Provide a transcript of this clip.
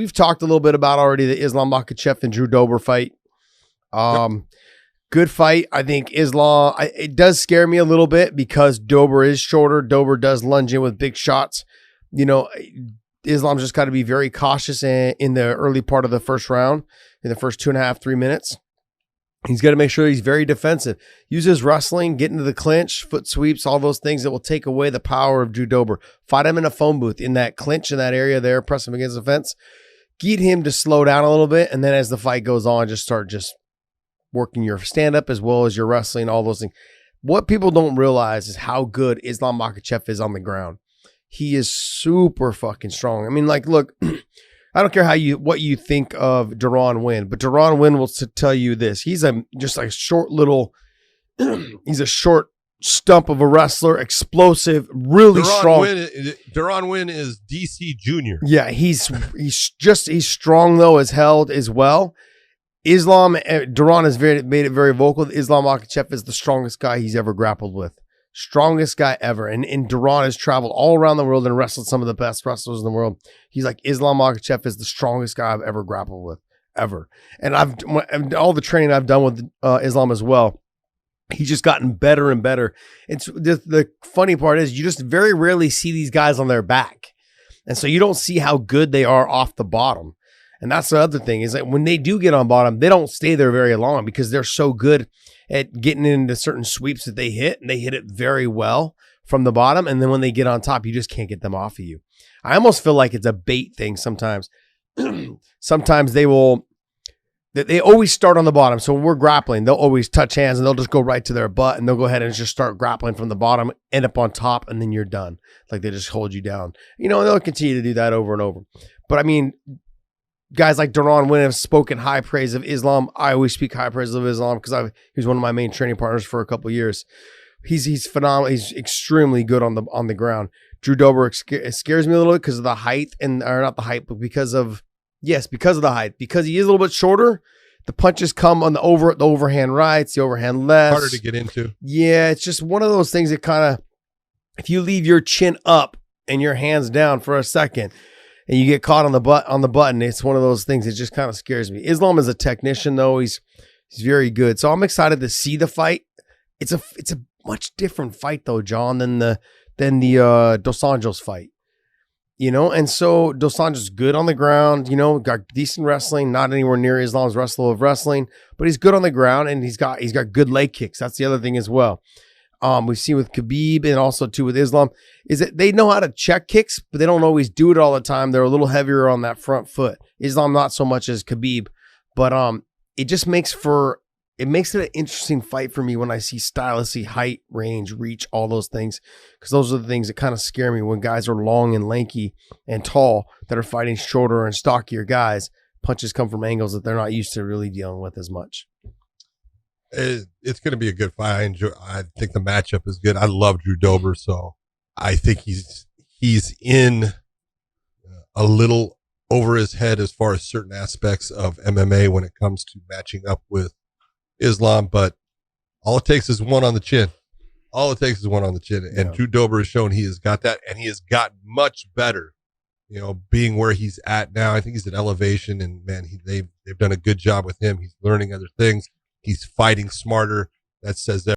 we've talked a little bit about already the Islam Makhachev and Drew Dober fight. Good fight. I think Islam, it does scare me a little bit because Dober is shorter. Dober does lunge in with big shots. You know, Islam's just got to be very cautious in the early part of the first round, in the first 2.5, 3 minutes. He's got to make sure he's very defensive. Use his wrestling, get into the clinch, foot sweeps, all those things that will take away the power of Drew Dober. Fight him in a phone booth in that clinch in that area there, press him against the fence. Get him to slow down a little bit, and then as the fight goes on, just start working your stand-up as well as your wrestling, all those things. What people don't realize is how good Islam Makhachev is on the ground. He is super fucking strong. I mean, like, look, I don't care what you think of Deron Winn, but Deron Winn will tell you this. He's just like short little, he's a short stump of a wrestler, explosive, really strong. Deron Winn is DC Junior. Yeah, he's strong though, as held as well. Deron has made it very vocal. Islam Makhachev is the strongest guy he's ever grappled with. Strongest guy ever. And Deron has traveled all around the world and wrestled some of the best wrestlers in the world. He's like, Islam Makhachev is the strongest guy I've ever grappled with, ever. And all the training I've done with Islam as well, he's just gotten better and better. It's the funny part is you just very rarely see these guys on their back. And so you don't see how good they are off the bottom. And that's the other thing is that when they do get on bottom, they don't stay there very long because they're so good at getting into certain sweeps that they hit, and they hit it very well from the bottom. And then when they get on top, you just can't get them off of you. I almost feel like it's a bait thing sometimes. Sometimes they always start on the bottom. So when we're grappling, they'll always touch hands and they'll just go right to their butt and they'll go ahead and just start grappling from the bottom, end up on top, and then you're done. Like they just hold you down. You know, and they'll continue to do that over and over. But I mean, guys like Deron Winn have spoken high praise of Islam. I always speak high praise of Islam because he was one of my main training partners for a couple of years. He's phenomenal. He's extremely good on the ground. Drew Dober scares me a little bit because of the height, or not the height, but because of the height. Because he is a little bit shorter, the punches come on the overhand rights, the overhand lefts. Harder to get into. Yeah, it's just one of those things that kind of, if you leave your chin up and your hands down for a second, and you get caught on the button, it's one of those things that just kind of scares me. Islam is a technician, though. He's very good. So I'm excited to see the fight. It's a much different fight, though, John, than the Dos Anjos fight. You know, and so Dos Anjos good on the ground, you know, got decent wrestling, not anywhere near Islam's level of wrestling, but he's good on the ground and he's got good leg kicks. That's the other thing as well. We've seen with Khabib and also too with Islam is that they know how to check kicks, but they don't always do it all the time. They're a little heavier on that front foot. Islam not so much as Khabib, but it just makes it an interesting fight for me when I see stylistic, height, range, reach, all those things, because those are the things that kind of scare me when guys are long and lanky and tall that are fighting shorter and stockier guys. Punches come from angles that they're not used to really dealing with as much. It's going to be a good fight. I think the matchup is good. I love Drew Dober, so I think he's in a little over his head as far as certain aspects of MMA when it comes to matching up with Islam. But all it takes is one on the chin. And Drew Dober has shown he has got that, and he has gotten much better. You know, being where he's at now, I think he's at elevation, and man, they've done a good job with him. He's learning other things. He's fighting smarter. That says that.